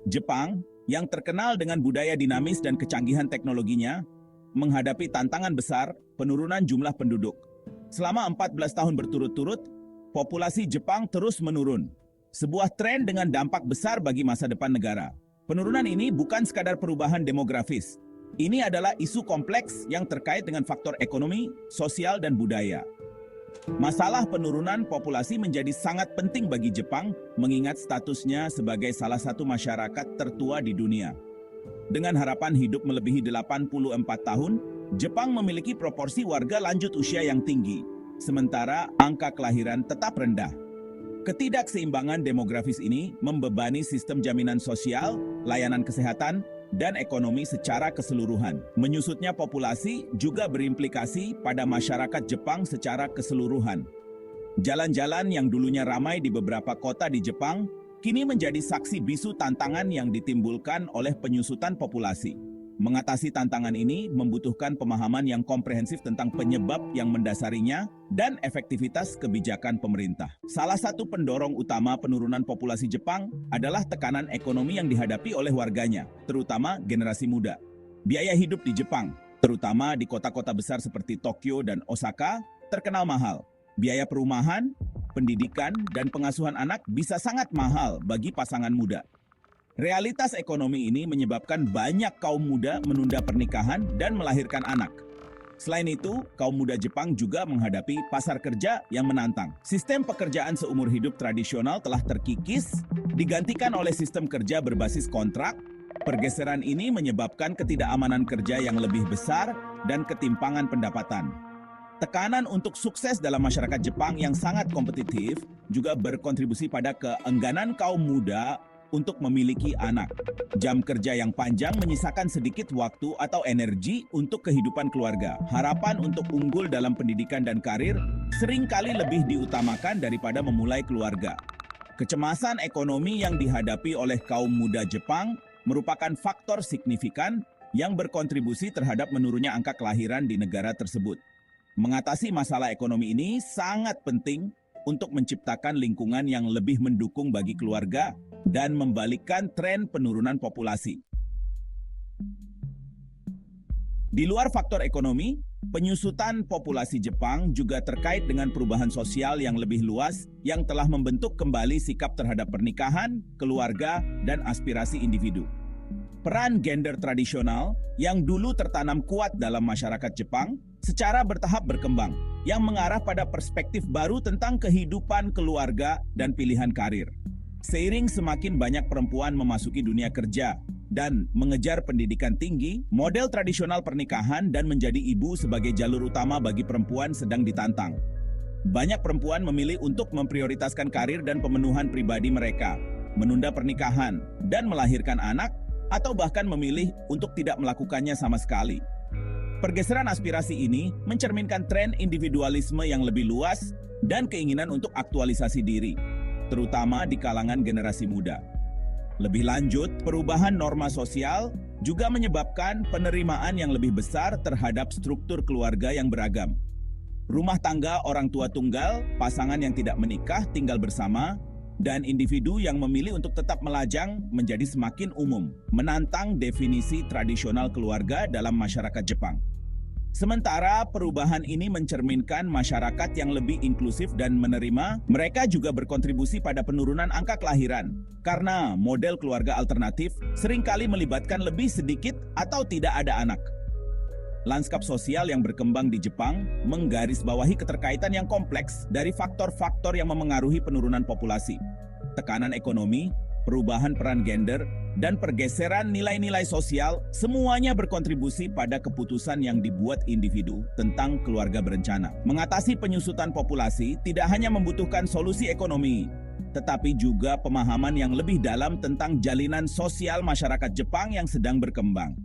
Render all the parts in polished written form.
Jepang, yang terkenal dengan budaya dinamis dan kecanggihan teknologinya, menghadapi tantangan besar penurunan jumlah penduduk. Selama 14 tahun berturut-turut, populasi Jepang terus menurun. Sebuah tren dengan dampak besar bagi masa depan negara. Penurunan ini bukan sekadar perubahan demografis. Ini adalah isu kompleks yang terkait dengan faktor ekonomi, sosial, dan budaya. Masalah penurunan populasi menjadi sangat penting bagi Jepang mengingat statusnya sebagai salah satu masyarakat tertua di dunia. Dengan harapan hidup melebihi 84 tahun, Jepang memiliki proporsi warga lanjut usia yang tinggi, sementara angka kelahiran tetap rendah. Ketidakseimbangan demografis ini membebani sistem jaminan sosial, layanan kesehatan, dan ekonomi secara keseluruhan. Menyusutnya populasi juga berimplikasi pada masyarakat Jepang secara keseluruhan. Jalan-jalan yang dulunya ramai di beberapa kota di Jepang, kini menjadi saksi bisu tantangan yang ditimbulkan oleh penyusutan populasi. Mengatasi tantangan ini membutuhkan pemahaman yang komprehensif tentang penyebab yang mendasarinya dan efektivitas kebijakan pemerintah. Salah satu pendorong utama penurunan populasi Jepang adalah tekanan ekonomi yang dihadapi oleh warganya, terutama generasi muda. Biaya hidup di Jepang, terutama di kota-kota besar seperti Tokyo dan Osaka, terkenal mahal. Biaya perumahan, pendidikan, dan pengasuhan anak bisa sangat mahal bagi pasangan muda. Realitas ekonomi ini menyebabkan banyak kaum muda menunda pernikahan dan melahirkan anak. Selain itu, kaum muda Jepang juga menghadapi pasar kerja yang menantang. Sistem pekerjaan seumur hidup tradisional telah terkikis, digantikan oleh sistem kerja berbasis kontrak. Pergeseran ini menyebabkan ketidakamanan kerja yang lebih besar dan ketimpangan pendapatan. Tekanan untuk sukses dalam masyarakat Jepang yang sangat kompetitif juga berkontribusi pada keengganan kaum muda untuk memiliki anak. Jam kerja yang panjang menyisakan sedikit waktu atau energi untuk kehidupan keluarga. Harapan untuk unggul dalam pendidikan dan karir seringkali lebih diutamakan daripada memulai keluarga. Kecemasan ekonomi yang dihadapi oleh kaum muda Jepang merupakan faktor signifikan yang berkontribusi terhadap menurunnya angka kelahiran di negara tersebut. Mengatasi masalah ekonomi ini sangat penting untuk menciptakan lingkungan yang lebih mendukung bagi keluarga dan membalikkan tren penurunan populasi. Di luar faktor ekonomi, penyusutan populasi Jepang juga terkait dengan perubahan sosial yang lebih luas yang telah membentuk kembali sikap terhadap pernikahan, keluarga, dan aspirasi individu. Peran gender tradisional yang dulu tertanam kuat dalam masyarakat Jepang secara bertahap berkembang, yang mengarah pada perspektif baru tentang kehidupan keluarga dan pilihan karir. Seiring semakin banyak perempuan memasuki dunia kerja dan mengejar pendidikan tinggi, model tradisional pernikahan dan menjadi ibu sebagai jalur utama bagi perempuan sedang ditantang. Banyak perempuan memilih untuk memprioritaskan karir dan pemenuhan pribadi mereka, menunda pernikahan dan melahirkan anak, atau bahkan memilih untuk tidak melakukannya sama sekali. Pergeseran aspirasi ini mencerminkan tren individualisme yang lebih luas dan keinginan untuk aktualisasi diri, terutama di kalangan generasi muda. Lebih lanjut, perubahan norma sosial juga menyebabkan penerimaan yang lebih besar terhadap struktur keluarga yang beragam. Rumah tangga orang tua tunggal, pasangan yang tidak menikah tinggal bersama, dan individu yang memilih untuk tetap melajang menjadi semakin umum, menantang definisi tradisional keluarga dalam masyarakat Jepang. Sementara perubahan ini mencerminkan masyarakat yang lebih inklusif dan menerima, mereka juga berkontribusi pada penurunan angka kelahiran, karena model keluarga alternatif seringkali melibatkan lebih sedikit atau tidak ada anak. Lanskap sosial yang berkembang di Jepang menggarisbawahi keterkaitan yang kompleks dari faktor-faktor yang memengaruhi penurunan populasi. Tekanan ekonomi, perubahan peran gender, dan pergeseran nilai-nilai sosial semuanya berkontribusi pada keputusan yang dibuat individu tentang keluarga berencana. Mengatasi penyusutan populasi tidak hanya membutuhkan solusi ekonomi, tetapi juga pemahaman yang lebih dalam tentang jalinan sosial masyarakat Jepang yang sedang berkembang.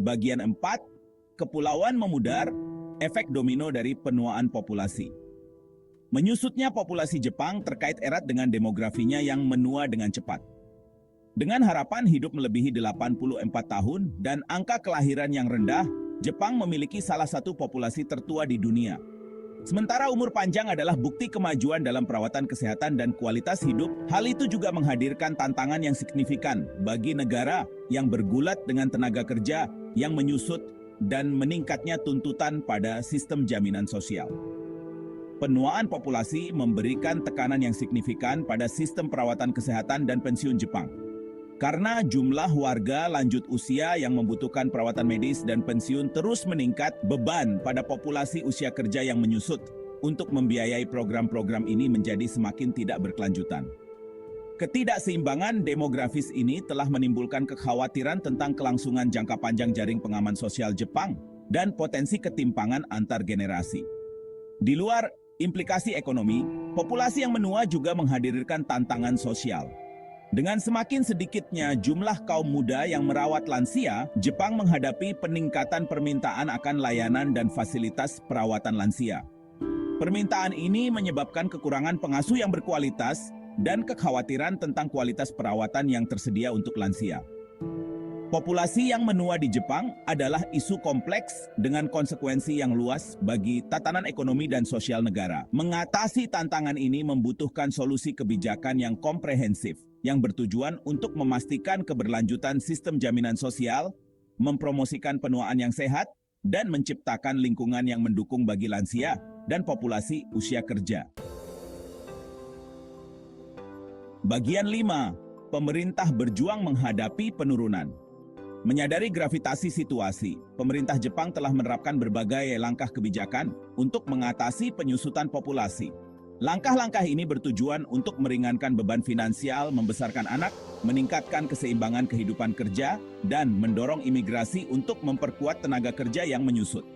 Bagian 4, Kepulauan Memudar, efek domino dari penuaan populasi. Menyusutnya populasi Jepang terkait erat dengan demografinya yang menua dengan cepat. Dengan harapan hidup melebihi 84 tahun dan angka kelahiran yang rendah, Jepang memiliki salah satu populasi tertua di dunia. Sementara umur panjang adalah bukti kemajuan dalam perawatan kesehatan dan kualitas hidup, hal itu juga menghadirkan tantangan yang signifikan bagi negara yang bergulat dengan tenaga kerja yang menyusut dan meningkatnya tuntutan pada sistem jaminan sosial. Penuaan populasi memberikan tekanan yang signifikan pada sistem perawatan kesehatan dan pensiun Jepang. Karena jumlah warga lanjut usia yang membutuhkan perawatan medis dan pensiun terus meningkat, beban pada populasi usia kerja yang menyusut untuk membiayai program-program ini menjadi semakin tidak berkelanjutan. Ketidakseimbangan demografis ini telah menimbulkan kekhawatiran tentang kelangsungan jangka panjang jaring pengaman sosial Jepang dan potensi ketimpangan antar generasi. Di luar implikasi ekonomi, populasi yang menua juga menghadirkan tantangan sosial. Dengan semakin sedikitnya jumlah kaum muda yang merawat lansia, Jepang menghadapi peningkatan permintaan akan layanan dan fasilitas perawatan lansia. Permintaan ini menyebabkan kekurangan pengasuh yang berkualitas dan kekhawatiran tentang kualitas perawatan yang tersedia untuk lansia. Populasi yang menua di Jepang adalah isu kompleks dengan konsekuensi yang luas bagi tatanan ekonomi dan sosial negara. Mengatasi tantangan ini membutuhkan solusi kebijakan yang komprehensif, yang bertujuan untuk memastikan keberlanjutan sistem jaminan sosial, mempromosikan penuaan yang sehat, dan menciptakan lingkungan yang mendukung bagi lansia dan populasi usia kerja. Bagian 5. Pemerintah berjuang menghadapi penurunan. Menyadari gravitasi situasi, pemerintah Jepang telah menerapkan berbagai langkah kebijakan untuk mengatasi penyusutan populasi. Langkah-langkah ini bertujuan untuk meringankan beban finansial membesarkan anak, meningkatkan keseimbangan kehidupan kerja, dan mendorong imigrasi untuk memperkuat tenaga kerja yang menyusut.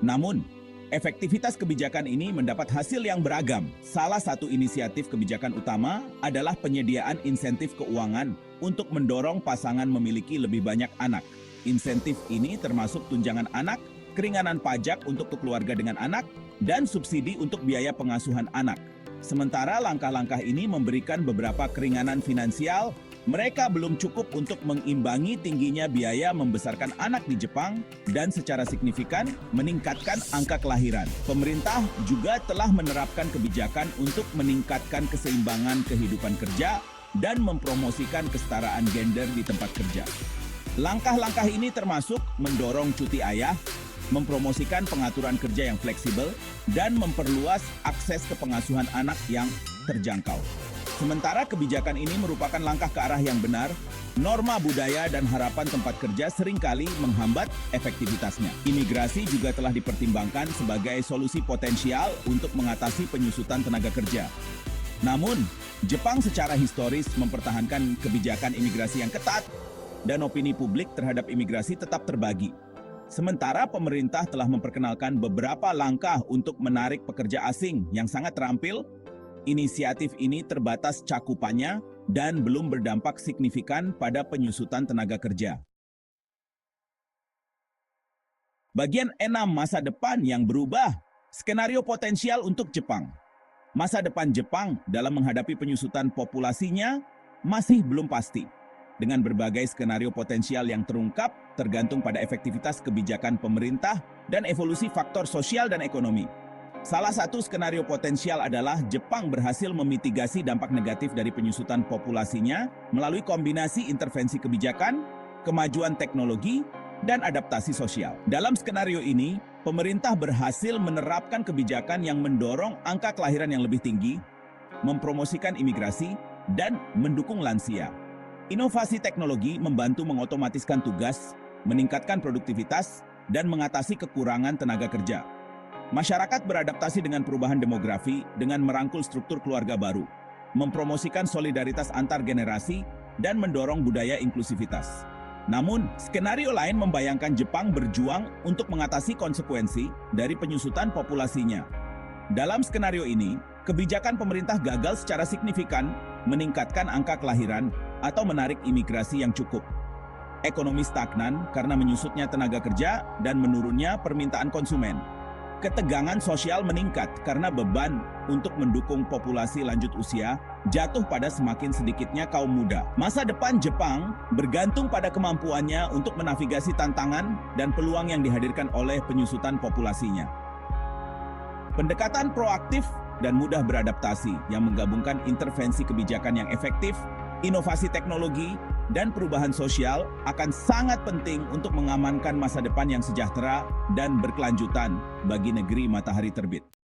Namun, efektivitas kebijakan ini mendapat hasil yang beragam. Salah satu inisiatif kebijakan utama adalah penyediaan insentif keuangan untuk mendorong pasangan memiliki lebih banyak anak. Insentif ini termasuk tunjangan anak, keringanan pajak untuk keluarga dengan anak, dan subsidi untuk biaya pengasuhan anak. Sementara langkah-langkah ini memberikan beberapa keringanan finansial, mereka belum cukup untuk mengimbangi tingginya biaya membesarkan anak di Jepang dan secara signifikan meningkatkan angka kelahiran. Pemerintah juga telah menerapkan kebijakan untuk meningkatkan keseimbangan kehidupan kerja dan mempromosikan kesetaraan gender di tempat kerja. Langkah-langkah ini termasuk mendorong cuti ayah, mempromosikan pengaturan kerja yang fleksibel, dan memperluas akses ke pengasuhan anak yang terjangkau. Sementara kebijakan ini merupakan langkah ke arah yang benar, norma budaya dan harapan tempat kerja seringkali menghambat efektivitasnya. Imigrasi juga telah dipertimbangkan sebagai solusi potensial untuk mengatasi penyusutan tenaga kerja. Namun, Jepang secara historis mempertahankan kebijakan imigrasi yang ketat dan opini publik terhadap imigrasi tetap terbagi. Sementara pemerintah telah memperkenalkan beberapa langkah untuk menarik pekerja asing yang sangat terampil, inisiatif ini terbatas cakupannya dan belum berdampak signifikan pada penyusutan tenaga kerja. Bagian 6. Masa depan yang berubah. Skenario potensial untuk Jepang. Masa depan Jepang dalam menghadapi penyusutan populasinya masih belum pasti. Dengan berbagai skenario potensial yang terungkap, tergantung pada efektivitas kebijakan pemerintah dan evolusi faktor sosial dan ekonomi. Salah satu skenario potensial adalah Jepang berhasil memitigasi dampak negatif dari penyusutan populasinya melalui kombinasi intervensi kebijakan, kemajuan teknologi, dan adaptasi sosial. Dalam skenario ini, pemerintah berhasil menerapkan kebijakan yang mendorong angka kelahiran yang lebih tinggi, mempromosikan imigrasi, dan mendukung lansia. Inovasi teknologi membantu mengotomatiskan tugas, meningkatkan produktivitas, dan mengatasi kekurangan tenaga kerja. Masyarakat beradaptasi dengan perubahan demografi dengan merangkul struktur keluarga baru, mempromosikan solidaritas antar generasi, dan mendorong budaya inklusivitas. Namun, skenario lain membayangkan Jepang berjuang untuk mengatasi konsekuensi dari penyusutan populasinya. Dalam skenario ini, kebijakan pemerintah gagal secara signifikan meningkatkan angka kelahiran atau menarik imigrasi yang cukup. Ekonomi stagnan karena menyusutnya tenaga kerja dan menurunnya permintaan konsumen. Ketegangan sosial meningkat karena beban untuk mendukung populasi lanjut usia jatuh pada semakin sedikitnya kaum muda. Masa depan Jepang bergantung pada kemampuannya untuk menavigasi tantangan dan peluang yang dihadirkan oleh penyusutan populasinya. Pendekatan proaktif dan mudah beradaptasi yang menggabungkan intervensi kebijakan yang efektif, inovasi teknologi, dan perubahan sosial akan sangat penting untuk mengamankan masa depan yang sejahtera dan berkelanjutan bagi negeri matahari terbit.